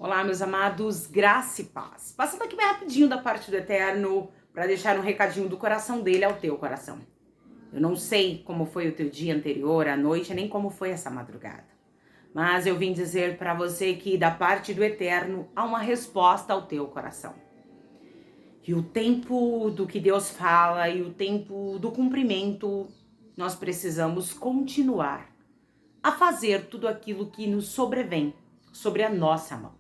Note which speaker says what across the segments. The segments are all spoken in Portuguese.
Speaker 1: Olá, meus amados, graça e paz. Passando aqui bem rapidinho da parte do Eterno para deixar um recadinho do coração dele ao teu coração. Eu não sei como foi o teu dia anterior, à noite, nem como foi essa madrugada. Mas eu vim dizer para você que da parte do Eterno há uma resposta ao teu coração. E o tempo do que Deus fala e o tempo do cumprimento, nós precisamos continuar a fazer tudo aquilo que nos sobrevém sobre a nossa mão.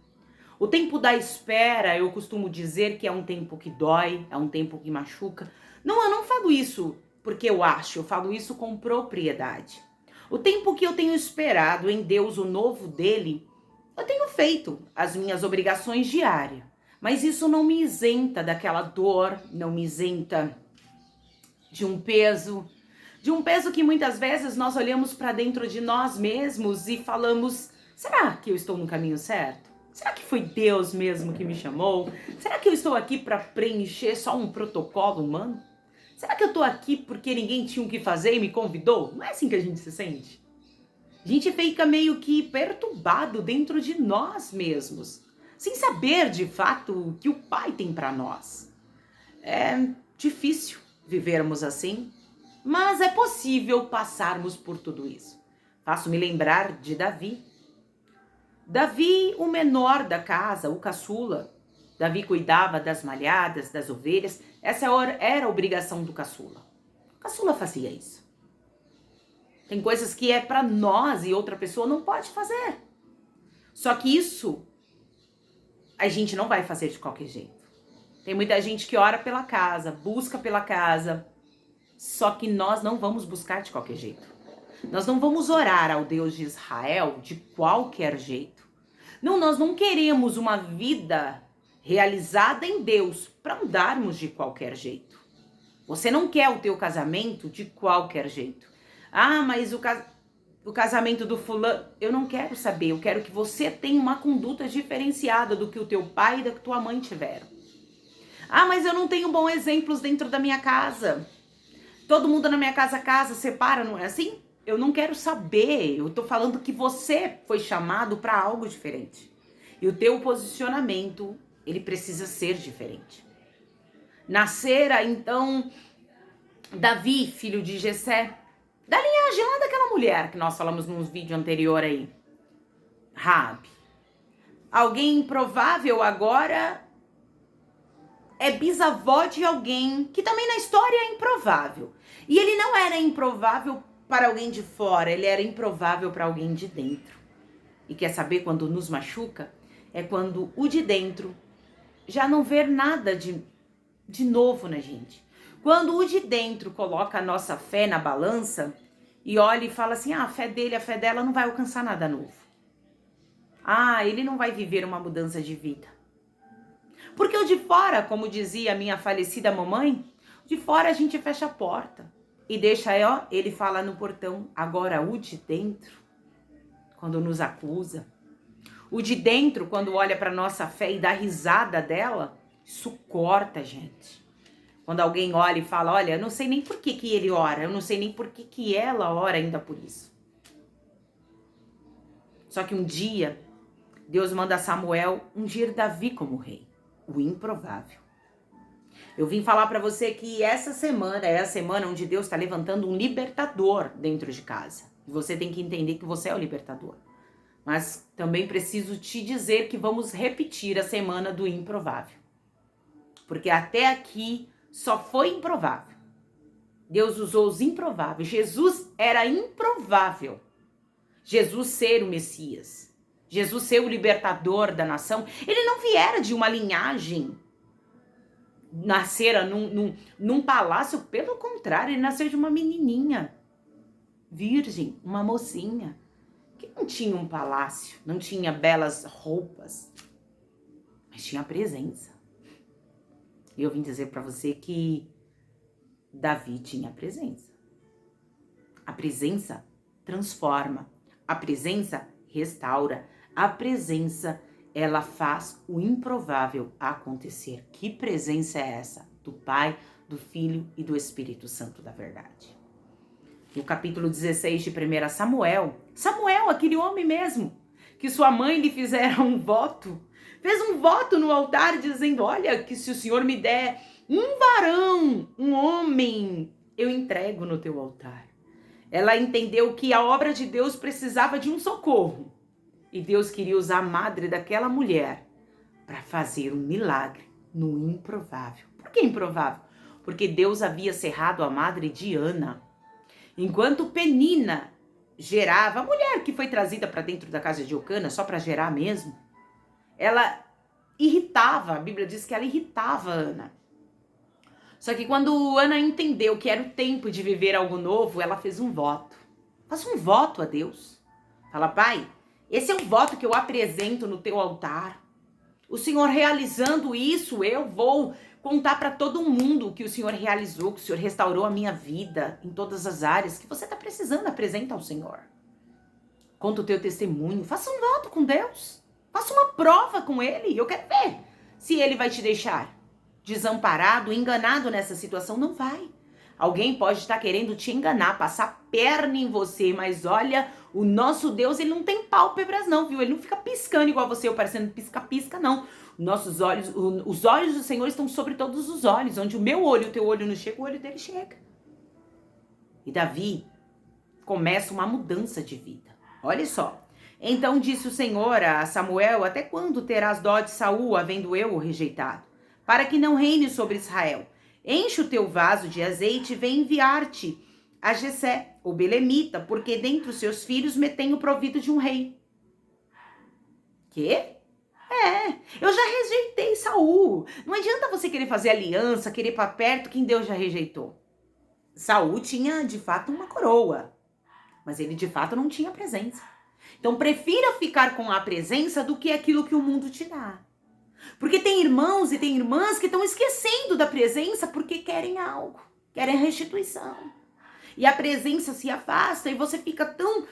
Speaker 1: O tempo da espera, eu costumo dizer que é um tempo que dói, é um tempo que machuca. Não, eu não falo isso porque eu falo isso com propriedade. O tempo que eu tenho esperado em Deus, o novo dele, eu tenho feito as minhas obrigações diárias. Mas isso não me isenta daquela dor, não me isenta de um peso que muitas vezes nós olhamos para dentro de nós mesmos e falamos: será que eu estou no caminho certo? Será que foi Deus mesmo que me chamou? Será que eu estou aqui para preencher só um protocolo humano? Será que eu estou aqui porque ninguém tinha o que fazer e me convidou? Não é assim que a gente se sente? A gente fica meio que perturbado dentro de nós mesmos, sem saber de fato o que o Pai tem para nós. É difícil vivermos assim, mas é possível passarmos por tudo isso. Faço-me lembrar de Davi. Davi, o menor da casa, o caçula. Davi cuidava das malhadas, das ovelhas. Essa era a obrigação do caçula. O caçula fazia isso. Tem coisas que é para nós e outra pessoa não pode fazer. Só que isso a gente não vai fazer de qualquer jeito. Tem muita gente que ora pela casa, busca pela casa. Só que nós não vamos buscar de qualquer jeito. Nós não vamos orar ao Deus de Israel de qualquer jeito. Não, nós não queremos uma vida realizada em Deus para andarmos de qualquer jeito. Você não quer o teu casamento de qualquer jeito. Ah, mas o casamento do fulano, eu não quero saber. Eu quero que você tenha uma conduta diferenciada do que o teu pai e da tua mãe tiveram. Ah, mas eu não tenho bons exemplos dentro da minha casa. Todo mundo na minha casa separa, não é assim? Eu não quero saber, eu tô falando que você foi chamado para algo diferente. E o teu posicionamento, ele precisa ser diferente. Nascera, então, Davi, filho de Jessé, da linhagem lá daquela mulher que nós falamos num vídeo anterior aí. Raabe. Alguém improvável agora é bisavó de alguém que também na história é improvável. E ele não era improvável para alguém de fora, ele era improvável para alguém de dentro. E quer saber quando nos machuca? É quando o de dentro já não vê nada de novo na gente. Quando o de dentro coloca a nossa fé na balança e olha e fala assim, a fé dele, a fé dela não vai alcançar nada novo. Ele não vai viver uma mudança de vida. Porque o de fora, como dizia a minha falecida mamãe, de fora a gente fecha a porta e deixa ele falar no portão. Agora o de dentro, quando nos acusa, o de dentro, quando olha para nossa fé e dá risada dela, isso corta a gente. Quando alguém olha e fala, olha, eu não sei nem por que ele ora, eu não sei nem por que ela ora ainda por isso. Só que um dia, Deus manda Samuel ungir Davi como rei. O improvável. Eu vim falar para você que essa semana é a semana onde Deus está levantando um libertador dentro de casa. E você tem que entender que você é o libertador. Mas também preciso te dizer que vamos repetir a semana do improvável. Porque até aqui só foi improvável. Deus usou os improváveis. Jesus era improvável. Jesus ser o Messias. Jesus ser o libertador da nação, ele não viera de uma linhagem, nascera num palácio, pelo contrário, ele nasceu de uma menininha, virgem, uma mocinha, que não tinha um palácio, não tinha belas roupas, mas tinha presença. E eu vim dizer para você que Davi tinha presença. A presença transforma, a presença restaura. A presença, ela faz o improvável acontecer. Que presença é essa? Do Pai, do Filho e do Espírito Santo da verdade. No capítulo 16 de 1 Samuel, aquele homem mesmo, que sua mãe lhe fizera um voto Fez um voto no altar dizendo, olha, que se o Senhor me der um varão, um homem, eu entrego no teu altar. Ela entendeu que a obra de Deus precisava de um socorro. E Deus queria usar a madre daquela mulher para fazer um milagre no improvável. Por que improvável? Porque Deus havia cerrado a madre de Ana. Enquanto Penina gerava, a mulher que foi trazida para dentro da casa de Eucana só para gerar mesmo, ela irritava, a Bíblia diz que ela irritava Ana. Só que quando Ana entendeu que era o tempo de viver algo novo, ela fez um voto. Faça um voto a Deus. Fala, Pai, esse é um voto que eu apresento no teu altar. O Senhor realizando isso, eu vou contar para todo mundo o que o Senhor realizou, que o Senhor restaurou a minha vida em todas as áreas que você está precisando, apresenta ao Senhor. Conta o teu testemunho, faça um voto com Deus. Faça uma prova com Ele, eu quero ver se Ele vai te deixar desamparado, enganado nessa situação. Não vai. Alguém pode estar querendo te enganar, passar perna em você, mas olha, o nosso Deus, ele não tem pálpebras não, viu? Ele não fica piscando igual você, eu parecendo pisca-pisca, não. Nossos olhos, os olhos do Senhor estão sobre todos os olhos, onde o meu olho, o teu olho não chega, o olho dele chega. E Davi começa uma mudança de vida. Olha só. Então disse o Senhor a Samuel, até quando terás dó de Saul, havendo eu o rejeitado? Para que não reine sobre Israel. Enche o teu vaso de azeite e vem enviar-te a Jessé, o belemita, porque dentre os seus filhos me tenho provido de um rei. Quê? Eu já rejeitei Saul. Não adianta você querer fazer aliança, querer ir para perto quem Deus já rejeitou. Saul tinha, de fato, uma coroa, mas ele, de fato, não tinha presença. Então, prefira ficar com a presença do que aquilo que o mundo te dá. Porque tem irmãos e tem irmãs que estão esquecendo da presença porque querem algo, querem restituição. E a presença se afasta e você fica tão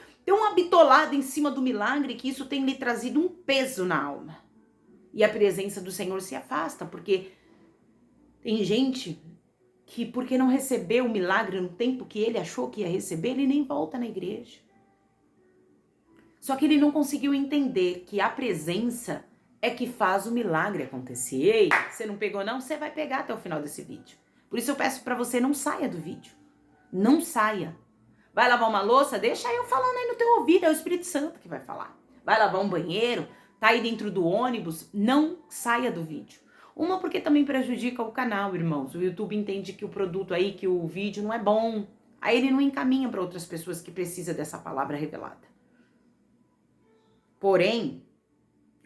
Speaker 1: habitolado em cima do milagre que isso tem lhe trazido um peso na alma. E a presença do Senhor se afasta, porque tem gente que, porque não recebeu o milagre no tempo que ele achou que ia receber, ele nem volta na igreja. Só que ele não conseguiu entender que a presença é que faz o milagre acontecer. Ei, você não pegou não? Você vai pegar até o final desse vídeo. Por isso eu peço pra você, não saia do vídeo. Não saia. Vai lavar uma louça? Deixa eu falando aí no teu ouvido, é o Espírito Santo que vai falar. Vai lavar um banheiro? Tá aí dentro do ônibus? Não saia do vídeo. Uma, porque também prejudica o canal, irmãos. O YouTube entende que o produto aí, que o vídeo não é bom. Aí ele não encaminha para outras pessoas que precisam dessa palavra revelada. Porém,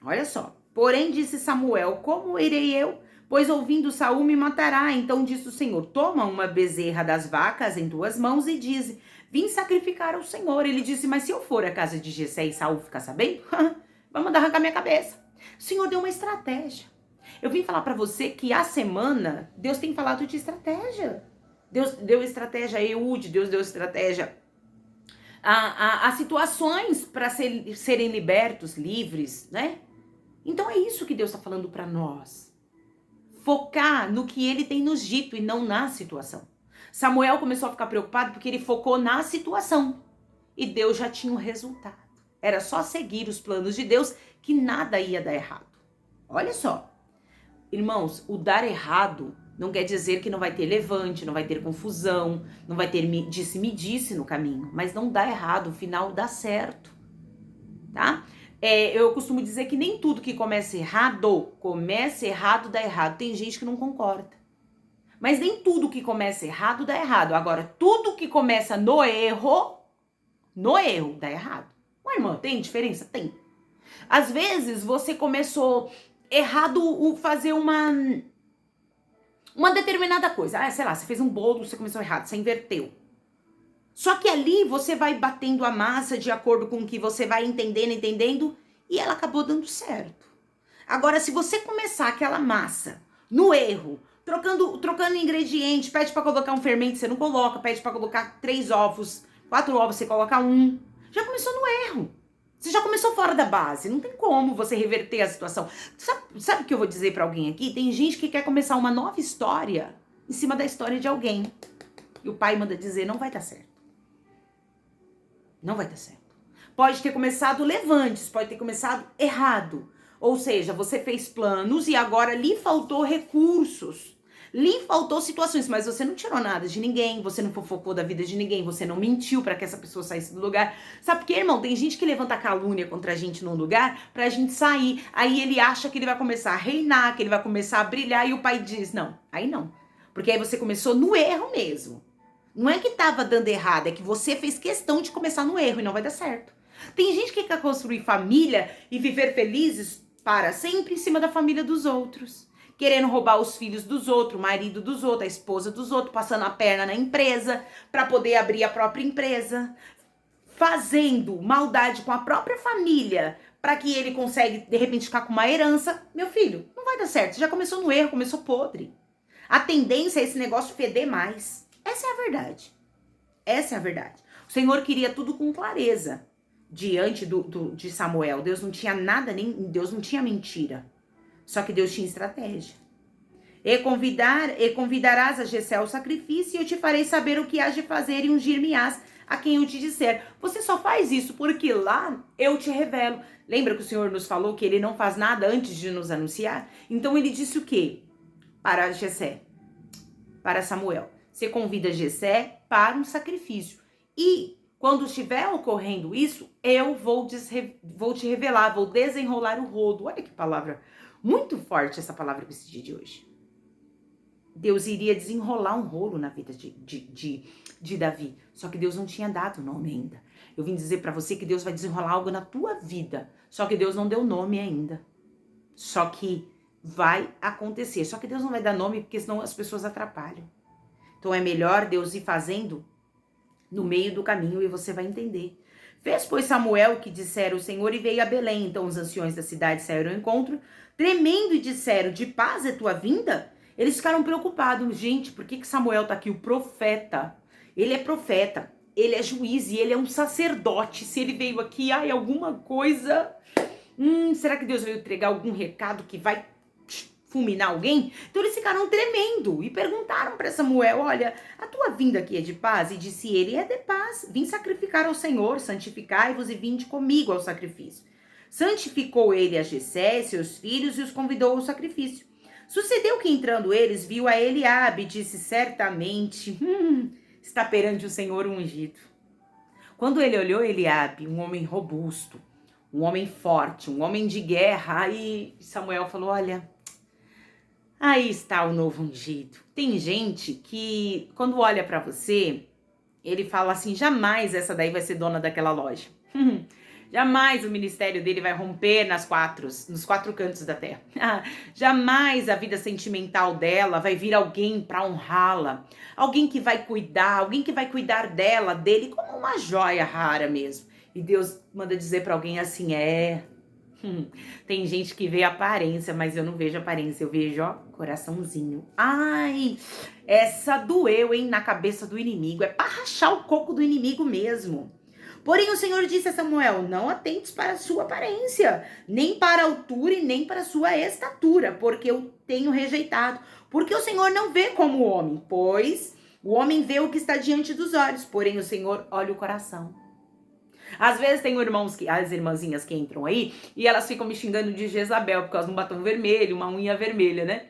Speaker 1: olha só. Porém, disse Samuel, como irei eu? Pois ouvindo Saul me matará. Então disse o Senhor, toma uma bezerra das vacas em tuas mãos e dize, vim sacrificar ao Senhor. Ele disse, mas se eu for à casa de Jessé e Saul ficar sabendo, vai mandar arrancar minha cabeça. O Senhor deu uma estratégia. Eu vim falar para você que a semana, Deus tem falado de estratégia. Deus deu estratégia a Eude, Deus deu estratégia a situações para serem libertos, livres, né? Então é isso que Deus está falando para nós. Focar no que ele tem nos dito e não na situação. Samuel começou a ficar preocupado porque ele focou na situação. E Deus já tinha o resultado. Era só seguir os planos de Deus que nada ia dar errado. Olha só. Irmãos, o dar errado não quer dizer que não vai ter levante, não vai ter confusão, não vai ter disse-me-disse no caminho. Mas não dá errado, o final dá certo. Tá? Eu costumo dizer que nem tudo que começa errado, dá errado. Tem gente que não concorda. Mas nem tudo que começa errado, dá errado. Agora, tudo que começa no erro, dá errado. Ué, irmã, tem diferença? Tem. Às vezes, você começou errado fazer uma determinada coisa. Sei lá, você fez um bolo, você começou errado, você inverteu. Só que ali você vai batendo a massa de acordo com o que você vai entendendo, e ela acabou dando certo. Agora, se você começar aquela massa no erro, trocando ingrediente, pede para colocar um fermento, você não coloca, pede para colocar 3 ovos, 4 ovos, você coloca 1, já começou no erro. Você já começou fora da base, não tem como você reverter a situação. Sabe o que eu vou dizer para alguém aqui? Tem gente que quer começar uma nova história em cima da história de alguém. E o pai manda dizer, não vai dar certo. Não vai dar certo. Pode ter começado levantes, pode ter começado errado. Ou seja, você fez planos e agora lhe faltou recursos. Lhe faltou situações, mas você não tirou nada de ninguém, você não fofocou da vida de ninguém, você não mentiu para que essa pessoa saísse do lugar. Sabe por quê, irmão? Tem gente que levanta calúnia contra a gente num lugar pra gente sair. Aí ele acha que ele vai começar a reinar, que ele vai começar a brilhar e o pai diz, não, aí não. Porque aí você começou no erro mesmo. Não é que tava dando errado, é que você fez questão de começar no erro e não vai dar certo. Tem gente que quer construir família e viver felizes para sempre em cima da família dos outros. Querendo roubar os filhos dos outros, o marido dos outros, a esposa dos outros, passando a perna na empresa para poder abrir a própria empresa, fazendo maldade com a própria família para que ele consiga de repente ficar com uma herança. Meu filho, não vai dar certo. Você já começou no erro, começou podre. A tendência é esse negócio feder mais. Essa é a verdade. Essa é a verdade. O Senhor queria tudo com clareza diante de Samuel. Deus não tinha nada, nem Deus não tinha mentira. Só que Deus tinha estratégia. E convidarás a Jessé ao sacrifício, e eu te farei saber o que hás de fazer, e ungir-me-ás a quem eu te disser. Você só faz isso porque lá eu te revelo. Lembra que o Senhor nos falou que ele não faz nada antes de nos anunciar? Então ele disse o quê? Para Jessé, para Samuel. Você convida Jessé para um sacrifício. E quando estiver ocorrendo isso, eu vou te revelar, vou desenrolar o rodo. Olha que palavra muito forte essa palavra para esse dia de hoje. Deus iria desenrolar um rolo na vida de Davi. Só que Deus não tinha dado nome ainda. Eu vim dizer para você que Deus vai desenrolar algo na tua vida. Só que Deus não deu nome ainda. Só que vai acontecer. Só que Deus não vai dar nome porque senão as pessoas atrapalham. Então é melhor Deus ir fazendo no meio do caminho e você vai entender. Fez, pois, Samuel o que dissera o Senhor e veio a Belém. Então os anciões da cidade saíram ao encontro, tremendo, e disseram, de paz é tua vinda? Eles ficaram preocupados. Gente, por que Samuel tá aqui? O profeta. Ele é profeta, ele é juiz e ele é um sacerdote. Se ele veio aqui, alguma coisa... será que Deus veio entregar algum recado que vai fulminar alguém? Então eles ficaram tremendo e perguntaram para Samuel, olha, a tua vinda aqui é de paz? E disse ele, é de paz, vim sacrificar ao Senhor, santificai-vos e vinde comigo ao sacrifício. Santificou ele a Jessé, seus filhos, e os convidou ao sacrifício. Sucedeu que entrando eles, viu a Eliabe e disse, certamente, está perante o Senhor ungido. Quando ele olhou Eliabe, um homem robusto, um homem forte, um homem de guerra, aí Samuel falou, olha, aí está o novo ungido. Tem gente que, quando olha para você, ele fala assim, jamais essa daí vai ser dona daquela loja. Jamais o ministério dele vai romper nos quatro cantos da terra. Jamais a vida sentimental dela vai vir alguém para honrá-la. Alguém que vai cuidar dela, dele, como uma joia rara mesmo. E Deus manda dizer para alguém assim, tem gente que vê aparência, mas eu não vejo aparência, eu vejo, coraçãozinho. Ai, essa doeu, hein, na cabeça do inimigo. É para rachar o coco do inimigo mesmo. Porém o Senhor disse a Samuel, não atentes para a sua aparência, nem para a altura e nem para a sua estatura, porque eu tenho rejeitado. Porque o Senhor não vê como o homem, pois o homem vê o que está diante dos olhos, porém o Senhor olha o coração. Às vezes tem as irmãzinhas que entram aí e elas ficam me xingando de Jezabel por causa de um batom vermelho, uma unha vermelha, né?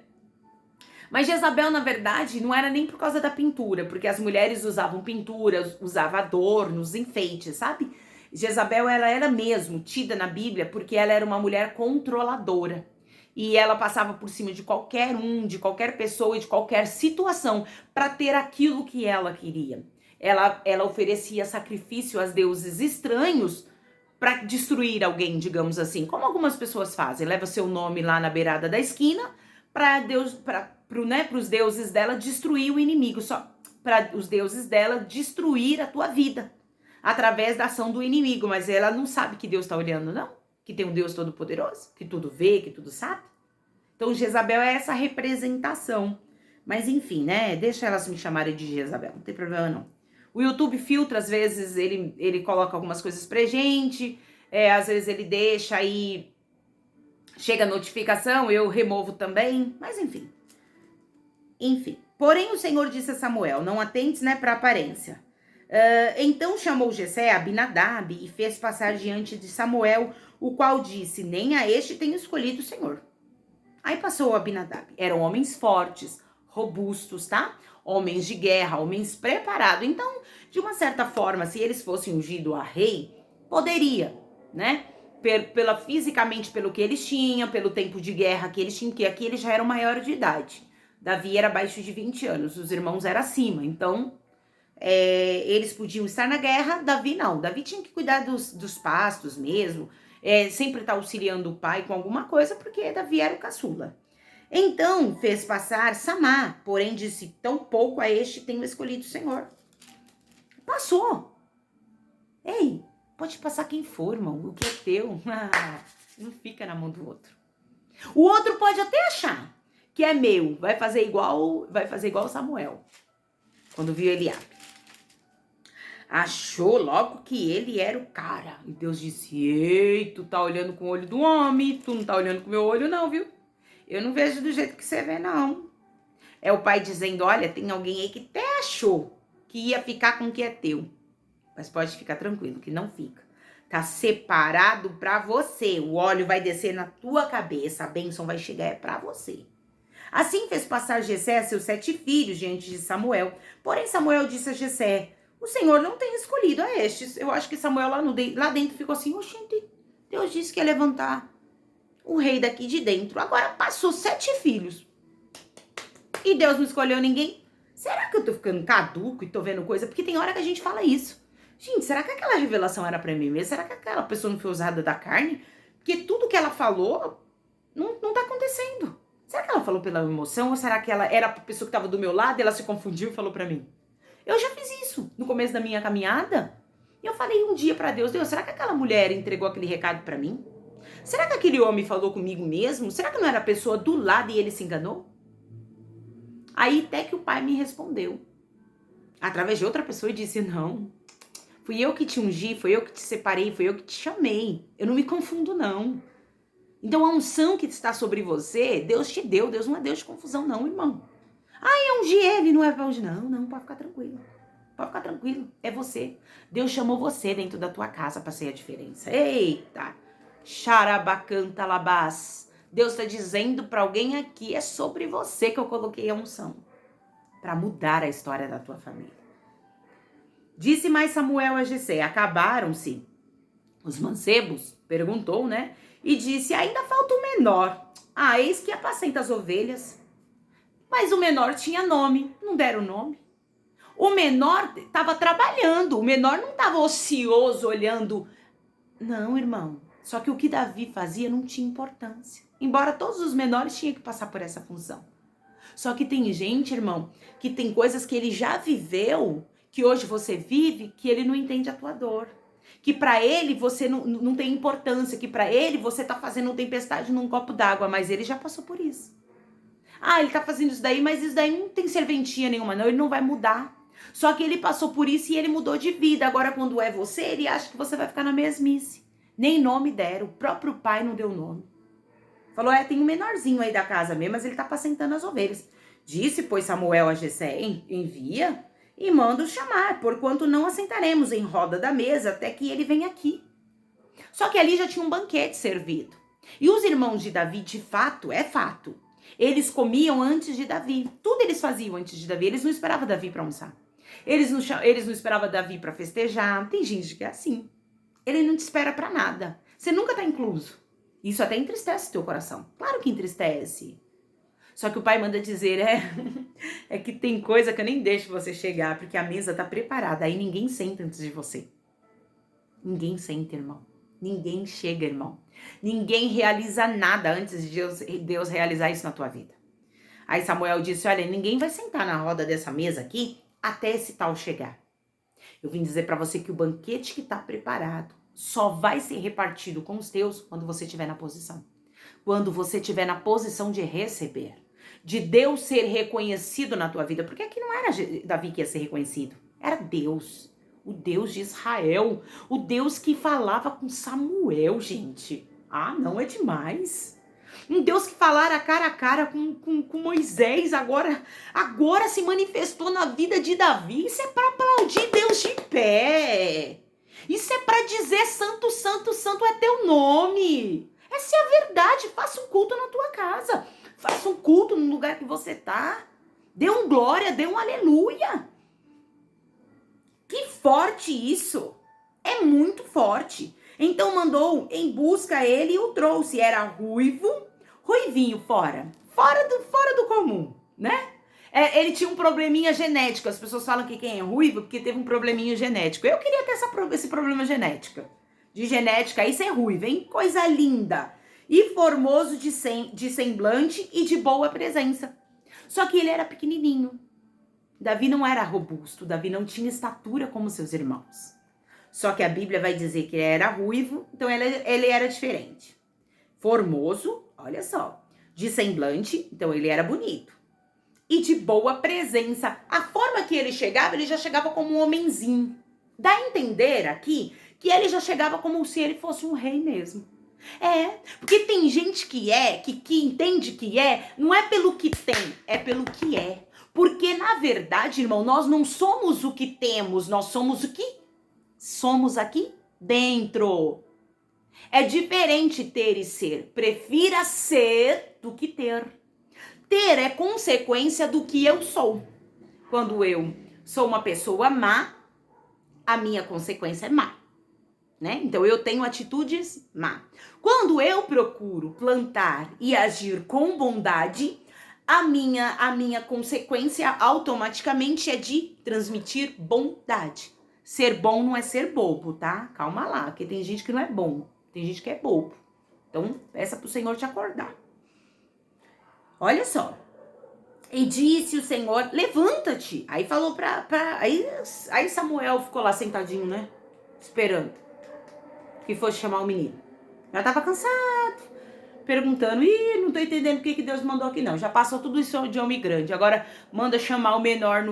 Speaker 1: Mas Jezabel, na verdade, não era nem por causa da pintura, porque as mulheres usavam pintura, usavam adornos, enfeites, sabe? Jezabel, ela era mesmo tida na Bíblia porque ela era uma mulher controladora. E ela passava por cima de qualquer pessoa e de qualquer situação para ter aquilo que ela queria. Ela oferecia sacrifício aos deuses estranhos para destruir alguém, digamos assim. Como algumas pessoas fazem. Leva seu nome lá na beirada da esquina para os deuses dela destruir o inimigo. Só para os deuses dela destruir a tua vida. Através da ação do inimigo. Mas ela não sabe que Deus está olhando, não. Que tem um Deus todo-poderoso. Que tudo vê, que tudo sabe. Então Jezabel é essa representação. Mas enfim, né? Deixa elas me chamarem de Jezabel. Não tem problema não. O YouTube filtra, às vezes, ele coloca algumas coisas pra gente, às vezes ele deixa aí, chega a notificação, eu removo também, mas enfim. Porém o Senhor disse a Samuel, não atentes, né, pra aparência. Então chamou Jessé Abinadab e fez passar diante de Samuel o qual disse, nem a este tenho escolhido o Senhor. Aí passou Abinadab. Eram homens fortes, robustos, tá? Homens de guerra, homens preparados. Então, de uma certa forma, se eles fossem ungidos a rei, poderia, né? Fisicamente, pelo que eles tinham, pelo tempo de guerra que eles tinham, que aqui eles já eram maiores de idade. Davi era abaixo de 20 anos, os irmãos eram acima. Então, eles podiam estar na guerra, Davi não. Davi tinha que cuidar dos pastos mesmo, sempre estar auxiliando o pai com alguma coisa, porque Davi era o caçula. Então fez passar Samá, porém disse, tão pouco a este tenho escolhido o Senhor. Passou. Ei, pode passar quem for, irmão, o que é teu. Não fica na mão do outro. O outro pode até achar que é meu, vai fazer igual Samuel, quando viu Eliabe. Achou logo que ele era o cara. E Deus disse, ei, tu tá olhando com o olho do homem, tu não tá olhando com o meu olho não, viu? Eu não vejo do jeito que você vê, não. É o pai dizendo, olha, tem alguém aí que até achou que ia ficar com o que é teu. Mas pode ficar tranquilo, que não fica. Tá separado pra você. O óleo vai descer na tua cabeça, a bênção vai chegar pra você. Assim fez passar Jessé seus 7 filhos diante de Samuel. Porém Samuel disse a Jessé, o Senhor não tem escolhido a estes. Eu acho que Samuel lá dentro ficou assim, oxente, Deus disse que ia levantar o rei daqui de dentro. Agora passou 7 filhos. E Deus não escolheu ninguém. Será que eu tô ficando caduco e tô vendo coisa? Porque tem hora que a gente fala isso. Gente, será que aquela revelação era pra mim mesmo? Será que aquela pessoa não foi usada da carne? Porque tudo que ela falou não tá acontecendo. Será que ela falou pela emoção? Ou será que ela era a pessoa que tava do meu lado e ela se confundiu e falou pra mim? Eu já fiz isso no começo da minha caminhada. E eu falei um dia pra Deus, será que aquela mulher entregou aquele recado pra mim? Será que aquele homem falou comigo mesmo? Será que não era a pessoa do lado e ele se enganou? Aí até que o pai me respondeu, através de outra pessoa, e disse, não, fui eu que te ungi, foi eu que te separei, foi eu que te chamei. Eu não me confundo, não. Então a unção que está sobre você, Deus te deu. Deus não é Deus de confusão, não, irmão. Eu ungi ele, não é pra ungir. Não, pode ficar tranquilo. Pode ficar tranquilo, é você. Deus chamou você dentro da tua casa para ser a diferença. Eita, xarabacanta labás. Deus está dizendo para alguém aqui, é sobre você que eu coloquei a unção. Para mudar a história da tua família. Disse mais Samuel a Jessé, acabaram-se os mancebos? Perguntou, né? E disse, ainda falta o menor. Eis que apacenta as ovelhas. Mas o menor tinha nome, não deram nome. O menor estava trabalhando, o menor não estava ocioso olhando. Não, irmão. Só que o que Davi fazia não tinha importância. Embora todos os menores tinham que passar por essa função. Só que tem gente, irmão, que tem coisas que ele já viveu, que hoje você vive, que ele não entende a tua dor. Que para ele você não tem importância, que para ele você tá fazendo uma tempestade num copo d'água, mas ele já passou por isso. Ele tá fazendo isso daí, mas isso daí não tem serventia nenhuma, não, ele não vai mudar. Só que ele passou por isso e ele mudou de vida. Agora, quando é você, ele acha que você vai ficar na mesmice. Nem nome deram, o próprio pai não deu nome. Falou, tem um menorzinho aí da casa mesmo, mas ele tá apacentando as ovelhas. Disse, pois, Samuel a Jessé, envia e manda-o chamar, porquanto não assentaremos em roda da mesa até que ele venha aqui. Só que ali já tinha um banquete servido. E os irmãos de Davi, de fato, é fato, eles comiam antes de Davi. Tudo eles faziam antes de Davi. Eles não esperavam Davi para almoçar. Eles não esperavam Davi para festejar. Tem gente que é assim. Ele não te espera para nada. Você nunca tá incluso. Isso até entristece teu coração. Claro que entristece. Só que o pai manda dizer, é que tem coisa que eu nem deixo você chegar, porque a mesa tá preparada. Aí ninguém senta antes de você. Ninguém senta, irmão. Ninguém chega, irmão. Ninguém realiza nada antes de Deus realizar isso na tua vida. Aí Samuel disse, olha, ninguém vai sentar na roda dessa mesa aqui até esse tal chegar. Eu vim dizer para você que o banquete que tá preparado só vai ser repartido com os teus quando você estiver na posição. Quando você estiver na posição de receber. De Deus ser reconhecido na tua vida. Porque aqui não era Davi que ia ser reconhecido. Era Deus. O Deus de Israel. O Deus que falava com Samuel, gente. Não é demais. Um Deus que falara cara a cara com Moisés. Agora se manifestou na vida de Davi. Isso é para aplaudir Deus de pé. Isso é para dizer santo, santo, santo é teu nome. Essa é a verdade. Faça um culto na tua casa. Faça um culto no lugar que você tá. Dê um glória, dê um aleluia. Que forte isso. É muito forte. Então mandou em busca ele e o trouxe. Era ruivo, ruivinho fora do comum, né? Ele tinha um probleminha genético. As pessoas falam que quem é ruivo porque teve um probleminha genético. Eu queria ter esse problema genético. De genética, aí ser ruivo, hein? Coisa linda. E formoso de semblante e de boa presença. Só que ele era pequenininho. Davi não era robusto. Davi não tinha estatura como seus irmãos. Só que a Bíblia vai dizer que ele era ruivo, então ele era diferente. Formoso, olha só. De semblante, então ele era bonito. E de boa presença. A forma que ele já chegava como um homenzinho. Dá a entender aqui que ele já chegava como se ele fosse um rei mesmo. Porque tem gente que entende que não é pelo que tem, é pelo que é. Porque, na verdade, irmão, nós não somos o que temos, nós somos o que somos aqui dentro. É diferente ter e ser. Prefira ser do que ter. Ter é consequência do que eu sou. Quando eu sou uma pessoa má, a minha consequência é má, né? Então eu tenho atitudes má. Quando eu procuro plantar e agir com bondade, a minha consequência automaticamente é de transmitir bondade. Ser bom não é ser bobo, tá? Calma lá, porque tem gente que não é bom, tem gente que é bobo. Então, peça pro Senhor te acordar. Olha só. E disse o Senhor, levanta-te. Aí falou aí Samuel ficou lá sentadinho, né? Esperando que fosse chamar o menino. Já tava cansado, perguntando, não tô entendendo o que Deus mandou aqui não. Já passou tudo isso de homem grande. Agora manda chamar o menor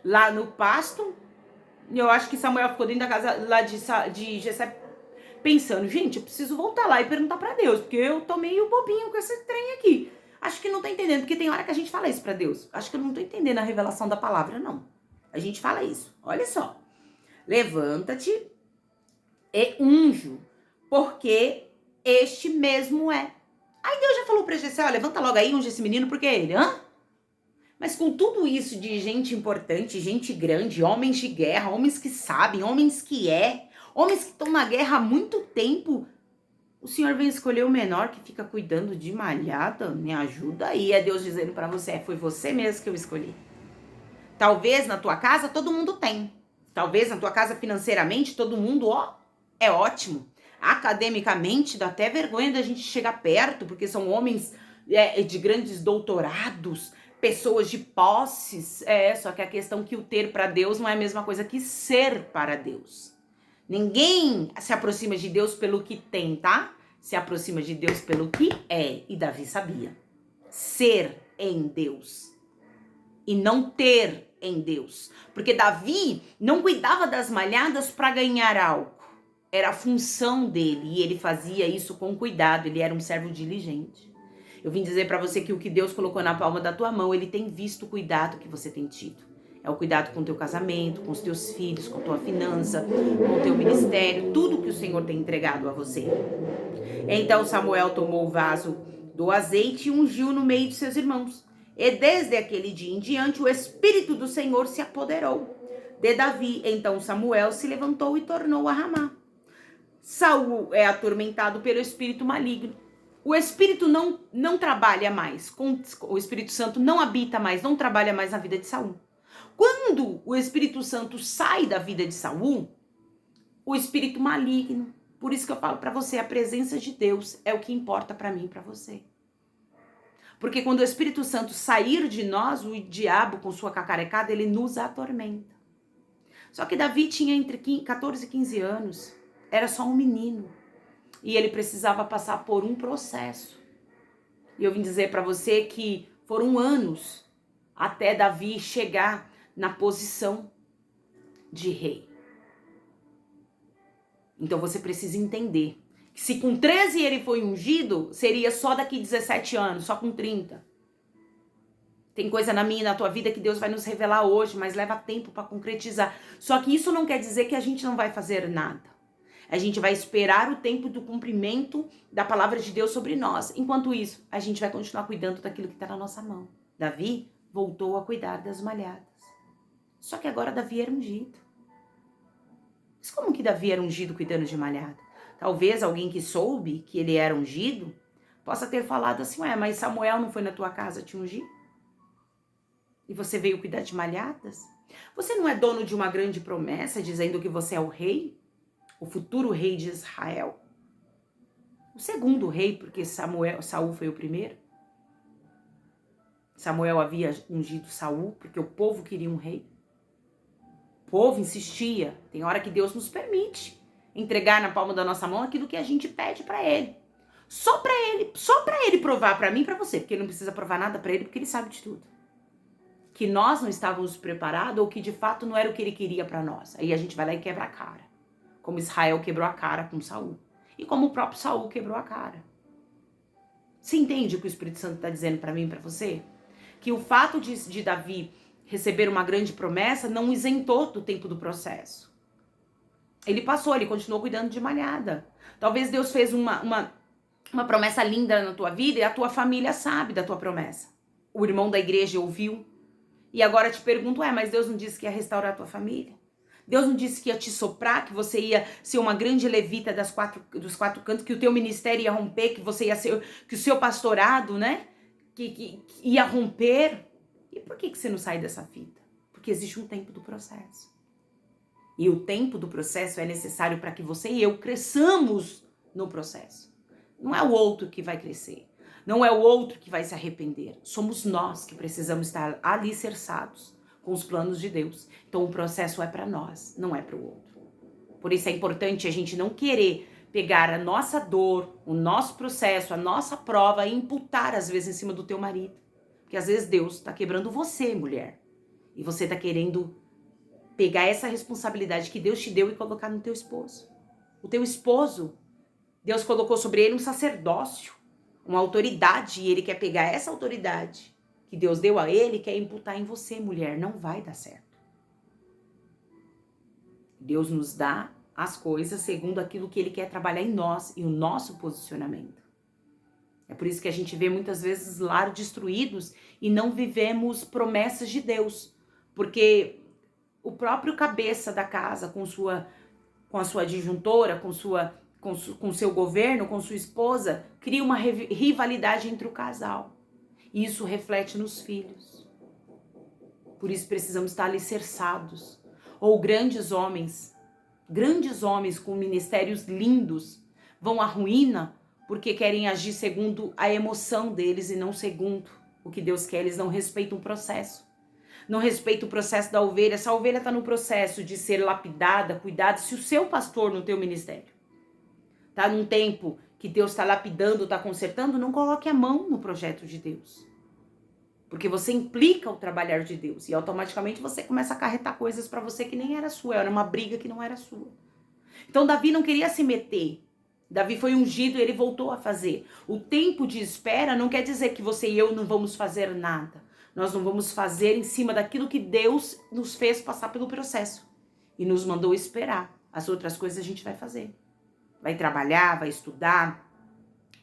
Speaker 1: lá no pasto. Eu acho que Samuel ficou dentro da casa lá de Jessé pensando, gente, eu preciso voltar lá e perguntar pra Deus, porque eu tô meio bobinho com esse trem aqui. Acho que não tô entendendo, porque tem hora que a gente fala isso pra Deus. Acho que eu não tô entendendo a revelação da palavra, não. A gente fala isso. Olha só. Levanta-te e unjo, porque este mesmo é. Aí Deus já falou pra Jessé, ó, levanta logo aí, unge esse menino, porque é ele, Mas com tudo isso de gente importante, gente grande, homens de guerra, homens que sabem, homens que homens que estão na guerra há muito tempo, o Senhor vem escolher o menor que fica cuidando de malhada? Me ajuda aí. É Deus dizendo pra você, foi você mesmo que eu escolhi. Talvez na tua casa todo mundo tem. Talvez na tua casa financeiramente todo mundo, é ótimo. Academicamente dá até vergonha da gente chegar perto, porque são homens de grandes doutorados, pessoas de posses. Só que a questão é que o ter para Deus não é a mesma coisa que ser para Deus. Ninguém se aproxima de Deus pelo que tem, tá? Se aproxima de Deus pelo que é. E Davi sabia. Ser em Deus. E não ter em Deus. Porque Davi não cuidava das malhadas para ganhar algo. Era a função dele. E ele fazia isso com cuidado. Ele era um servo diligente. Eu vim dizer para você que o que Deus colocou na palma da tua mão, ele tem visto o cuidado que você tem tido. É o cuidado com o teu casamento, com os teus filhos, com a tua finança, com o teu ministério, tudo que o Senhor tem entregado a você. Então Samuel tomou o vaso do azeite e ungiu no meio de seus irmãos. E desde aquele dia em diante o Espírito do Senhor se apoderou de Davi. Então Samuel se levantou e tornou a Ramá. Saul é atormentado pelo espírito maligno. O Espírito não trabalha mais, o Espírito Santo não habita mais, não trabalha mais na vida de Saul. Quando o Espírito Santo sai da vida de Saul, o espírito maligno, por isso que eu falo para você, a presença de Deus é o que importa para mim e para você. Porque quando o Espírito Santo sair de nós, o diabo com sua cacarecada, ele nos atormenta. Só que Davi tinha entre 14 e 15 anos, era só um menino. E ele precisava passar por um processo. E eu vim dizer para você que foram anos até Davi chegar na posição de rei. Então você precisa entender que se com 13 ele foi ungido, seria só daqui 17 anos, só com 30. Tem coisa na minha e na tua vida que Deus vai nos revelar hoje, mas leva tempo para concretizar. Só que isso não quer dizer que a gente não vai fazer nada. A gente vai esperar o tempo do cumprimento da palavra de Deus sobre nós. Enquanto isso, a gente vai continuar cuidando daquilo que está na nossa mão. Davi voltou a cuidar das malhadas. Só que agora Davi era ungido. Mas como que Davi era ungido cuidando de malhada? Talvez alguém que soube que ele era ungido possa ter falado assim, ué, mas Samuel não foi na tua casa te ungir? E você veio cuidar de malhadas? Você não é dono de uma grande promessa dizendo que você é o rei? O futuro rei de Israel? O segundo rei, porque Saul foi o primeiro. Samuel havia ungido Saul porque o povo queria um rei. O povo insistia. Tem hora que Deus nos permite entregar na palma da nossa mão aquilo que a gente pede para ele. Só para ele provar para mim e para você, porque ele não precisa provar nada para ele, porque ele sabe de tudo. Que nós não estávamos preparados ou que de fato não era o que ele queria para nós. Aí a gente vai lá e quebra a cara. Como Israel quebrou a cara com Saul. E como o próprio Saul quebrou a cara. Você entende o que o Espírito Santo está dizendo para mim e para você? Que o fato de Davi receber uma grande promessa não isentou do tempo do processo. Ele continuou cuidando de malhada. Talvez Deus fez uma promessa linda na tua vida e a tua família sabe da tua promessa. O irmão da igreja ouviu. E agora te pergunto, mas Deus não disse que ia restaurar a tua família? Deus não disse que ia te soprar, que você ia ser uma grande levita dos quatro cantos, que o teu ministério ia romper, que você ia ser, que o seu pastorado, né? Que ia romper. E por que você não sai dessa fita? Porque existe um tempo do processo. E o tempo do processo é necessário para que você e eu cresçamos no processo. Não é o outro que vai crescer. Não é o outro que vai se arrepender. Somos nós que precisamos estar alicerçados com os planos de Deus. Então o processo é para nós, não é para o outro. Por isso é importante a gente não querer pegar a nossa dor, o nosso processo, a nossa prova e imputar às vezes em cima do teu marido. Porque às vezes Deus está quebrando você, mulher. E você está querendo pegar essa responsabilidade que Deus te deu e colocar no teu esposo. O teu esposo, Deus colocou sobre ele um sacerdócio, uma autoridade, e ele quer pegar essa autoridade que Deus deu a ele e quer imputar em você, mulher. Não vai dar certo. Deus nos dá as coisas segundo aquilo que ele quer trabalhar em nós e o nosso posicionamento. É por isso que a gente vê muitas vezes lares destruídos e não vivemos promessas de Deus. Porque o próprio cabeça da casa, com a sua adjuntora, com seu governo, com sua esposa, cria uma rivalidade entre o casal. E isso reflete nos filhos. Por isso precisamos estar alicerçados. Ou grandes homens com ministérios lindos, vão à ruína porque querem agir segundo a emoção deles e não segundo o que Deus quer. Eles não respeitam o processo. Não respeitam o processo da ovelha. Essa ovelha está no processo de ser lapidada, cuidada. Se o seu pastor no teu ministério está num tempo que Deus está lapidando, está consertando, não coloque a mão no projeto de Deus. Porque você implica o trabalhar de Deus. E automaticamente você começa a acarretar coisas para você que nem era sua. Era uma briga que não era sua. Então Davi não queria se meter. Davi foi ungido e ele voltou a fazer. O tempo de espera não quer dizer que você e eu não vamos fazer nada. Nós não vamos fazer em cima daquilo que Deus nos fez passar pelo processo. E nos mandou esperar. As outras coisas a gente vai fazer. Vai trabalhar, vai estudar,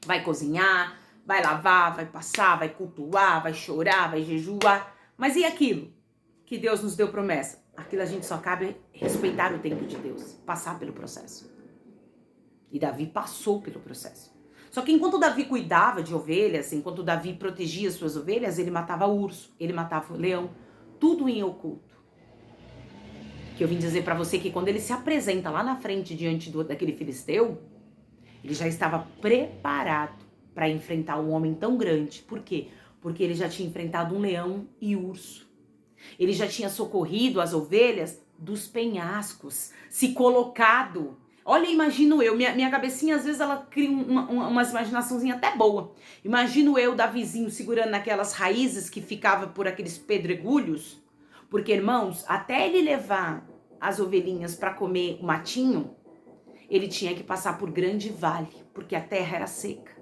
Speaker 1: vai cozinhar, vai lavar, vai passar, vai cultuar, vai chorar, vai jejuar. Mas e aquilo que Deus nos deu promessa? Aquilo a gente só cabe respeitar o tempo de Deus, passar pelo processo. E Davi passou pelo processo. Só que enquanto Davi cuidava de ovelhas, enquanto Davi protegia suas ovelhas, ele matava urso, ele matava leão, tudo em oculto. Que eu vim dizer pra você que quando ele se apresenta lá na frente diante daquele filisteu, ele já estava preparado para enfrentar um homem tão grande. Por quê? Porque ele já tinha enfrentado um leão e urso. Ele já tinha socorrido as ovelhas dos penhascos, se colocado. Olha, imagino eu, minha cabecinha às vezes ela cria umas imaginaçãozinha até boa. Imagino eu, Davizinho, segurando naquelas raízes que ficava por aqueles pedregulhos. Porque, irmãos, até ele levar as ovelhinhas para comer o matinho, ele tinha que passar por grande vale, porque a terra era seca.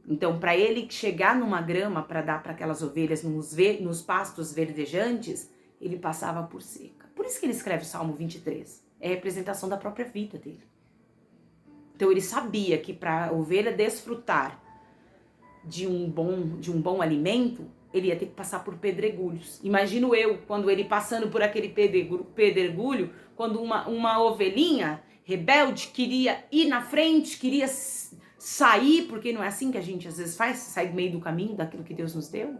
Speaker 1: Então, para ele chegar numa grama para dar para aquelas ovelhas nos pastos verdejantes, ele passava por seca. Por isso que ele escreve o Salmo 23. É a representação da própria vida dele. Então, ele sabia que para a ovelha desfrutar de um bom alimento, ele ia ter que passar por pedregulhos. Imagino eu, quando ele passando por aquele pedregulho, quando uma ovelhinha rebelde queria ir na frente, queria sair, porque não é assim que a gente às vezes faz, sair do meio do caminho daquilo que Deus nos deu.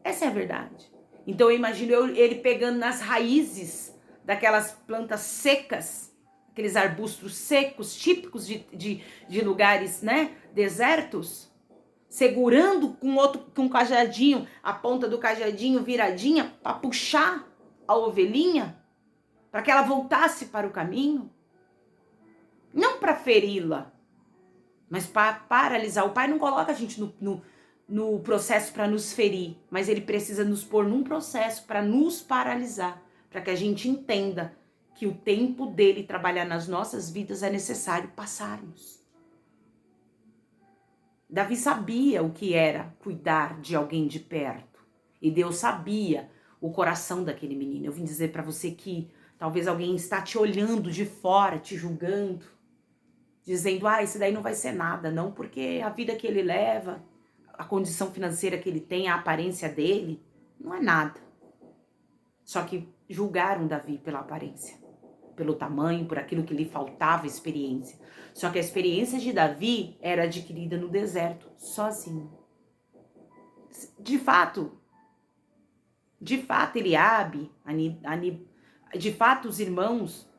Speaker 1: Essa é a verdade. Então eu imagino ele pegando nas raízes daquelas plantas secas, aqueles arbustos secos, típicos de lugares, né, desertos, segurando com um cajadinho, a ponta do cajadinho viradinha, para puxar a ovelhinha, para que ela voltasse para o caminho. Não para feri-la, mas para paralisar. O Pai não coloca a gente no processo para nos ferir, mas Ele precisa nos pôr num processo para nos paralisar, para que a gente entenda que o tempo dele trabalhar nas nossas vidas é necessário passarmos. Davi sabia o que era cuidar de alguém de perto, e Deus sabia o coração daquele menino. Eu vim dizer para você que talvez alguém está te olhando de fora, te julgando, dizendo, esse daí não vai ser nada, não, porque a vida que ele leva, a condição financeira que ele tem, a aparência dele, não é nada. Só que julgaram Davi pela aparência, pelo tamanho, por aquilo que lhe faltava experiência. Só que a experiência de Davi era adquirida no deserto, sozinho. De fato, Eliabe, de fato os irmãos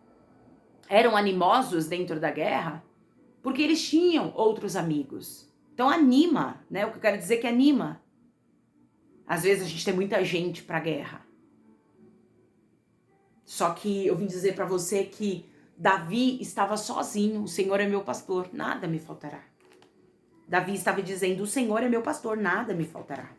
Speaker 1: eram animosos dentro da guerra, porque eles tinham outros amigos. Então anima, né? O que eu quero dizer é que anima. Às vezes a gente tem muita gente pra guerra. Só que eu vim dizer pra você que Davi estava sozinho. O Senhor é meu pastor, nada me faltará. Davi estava dizendo, o Senhor é meu pastor, nada me faltará.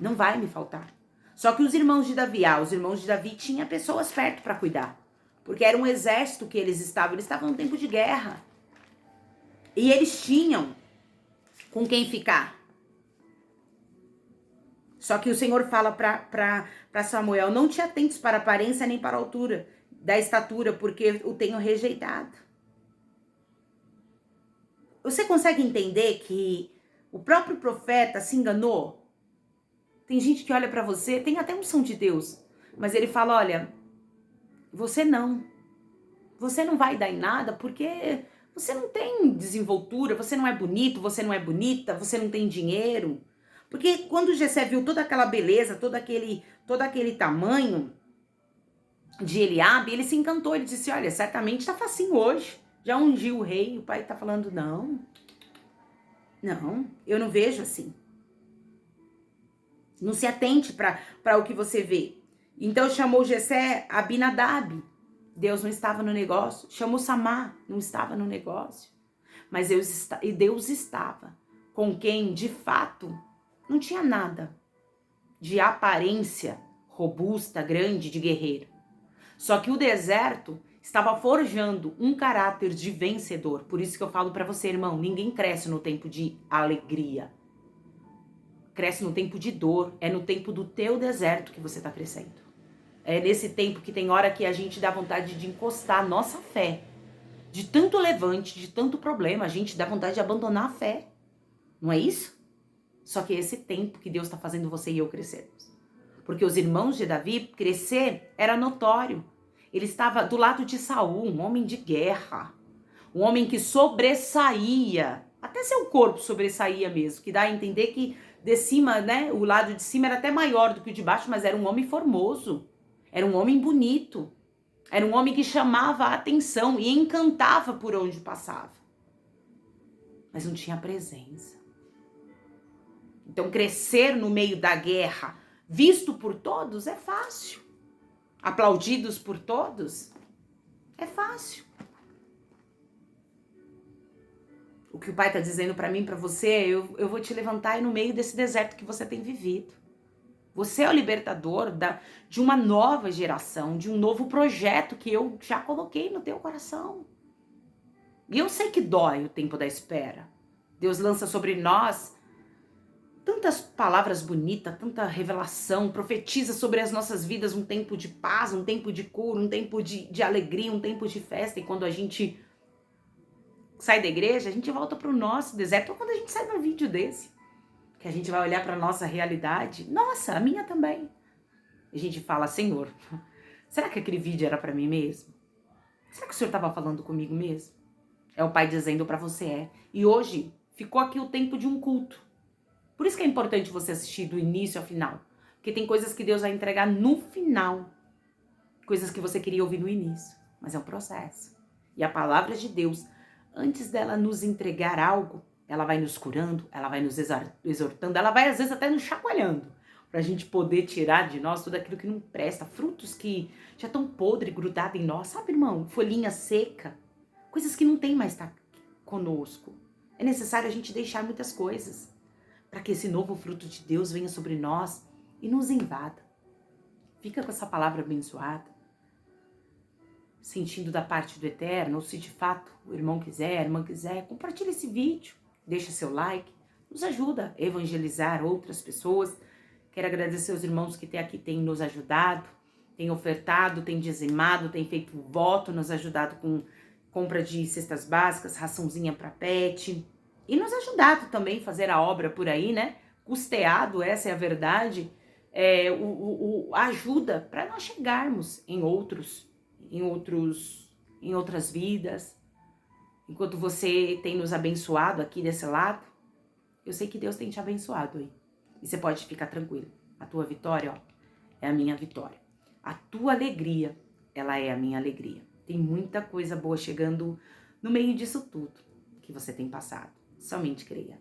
Speaker 1: Não vai me faltar. Só que os irmãos de Davi tinham pessoas perto pra cuidar. Porque era um exército que eles estavam no tempo de guerra. E eles tinham com quem ficar. Só que o Senhor fala para Samuel, não te atentes para a aparência nem para a altura da estatura, porque o tenho rejeitado. Você consegue entender que o próprio profeta se enganou? Tem gente que olha para você, tem até unção de Deus, mas ele fala, olha, você não vai dar em nada, porque você não tem desenvoltura, você não é bonito, você não é bonita, você não tem dinheiro. Porque quando Jessé viu toda aquela beleza, todo aquele tamanho de Eliabe, ele se encantou, ele disse, olha, certamente tá facinho hoje, já ungiu o rei, o pai tá falando, não, eu não vejo assim. Não se atente para o que você vê. Então chamou Jessé Abinadab, Deus não estava no negócio. Chamou Samar, não estava no negócio. Mas Deus estava com quem, de fato, não tinha nada de aparência robusta, grande, de guerreiro. Só que o deserto estava forjando um caráter de vencedor. Por isso que eu falo para você, irmão, ninguém cresce no tempo de alegria. Cresce no tempo de dor. É no tempo do teu deserto que você está crescendo. É nesse tempo que tem hora que a gente dá vontade de encostar a nossa fé. De tanto levante, de tanto problema, a gente dá vontade de abandonar a fé. Não é isso? Só que é esse tempo que Deus está fazendo você e eu crescermos. Porque os irmãos de Davi, crescer era notório. Ele estava do lado de Saul, um homem de guerra. Um homem que sobressaía. Até seu corpo sobressaía mesmo. Que dá a entender que de cima, né? O lado de cima era até maior do que o de baixo, mas era um homem formoso. Era um homem bonito. Era um homem que chamava a atenção e encantava por onde passava. Mas não tinha presença. Então, crescer no meio da guerra, visto por todos, é fácil. Aplaudidos por todos, é fácil. O que o Pai está dizendo para mim, para você, eu vou te levantar aí no meio desse deserto que você tem vivido. Você é o libertador de uma nova geração, de um novo projeto que eu já coloquei no teu coração. E eu sei que dói o tempo da espera. Deus lança sobre nós tantas palavras bonitas, tanta revelação, profetiza sobre as nossas vidas um tempo de paz, um tempo de cura, um tempo de alegria, um tempo de festa. E quando a gente sai da igreja, a gente volta para o nosso deserto. Ou quando a gente sai de um vídeo desse, que a gente vai olhar para a nossa realidade, nossa, a minha também. E a gente fala, Senhor, será que aquele vídeo era para mim mesmo? Será que o Senhor estava falando comigo mesmo? É o Pai dizendo para você, E hoje ficou aqui o tempo de um culto. Por isso que é importante você assistir do início ao final. Porque tem coisas que Deus vai entregar no final. Coisas que você queria ouvir no início. Mas é um processo. E a palavra de Deus, antes dela nos entregar algo, ela vai nos curando, ela vai nos exortando, ela vai às vezes até nos chacoalhando. Pra gente poder tirar de nós tudo aquilo que não presta. Frutos que já estão podres, grudados em nós. Sabe, irmão? Folhinha seca. Coisas que não tem mais estar conosco. É necessário a gente deixar muitas coisas para que esse novo fruto de Deus venha sobre nós e nos invada. Fica com essa palavra abençoada, sentindo da parte do Eterno, ou se de fato o irmão quiser, a irmã quiser, compartilha esse vídeo, deixa seu like, nos ajuda a evangelizar outras pessoas. Quero agradecer aos irmãos que têm nos ajudado, têm ofertado, têm dizimado, têm feito voto, nos ajudado com compra de cestas básicas, raçãozinha para pet. E nos ajudado também a fazer a obra por aí, né? Custeado, essa é a verdade. Ajuda para nós chegarmos em outras vidas. Enquanto você tem nos abençoado aqui desse lado, eu sei que Deus tem te abençoado aí. E você pode ficar tranquilo. A tua vitória, é a minha vitória. A tua alegria, ela é a minha alegria. Tem muita coisa boa chegando no meio disso tudo que você tem passado. Somente creia.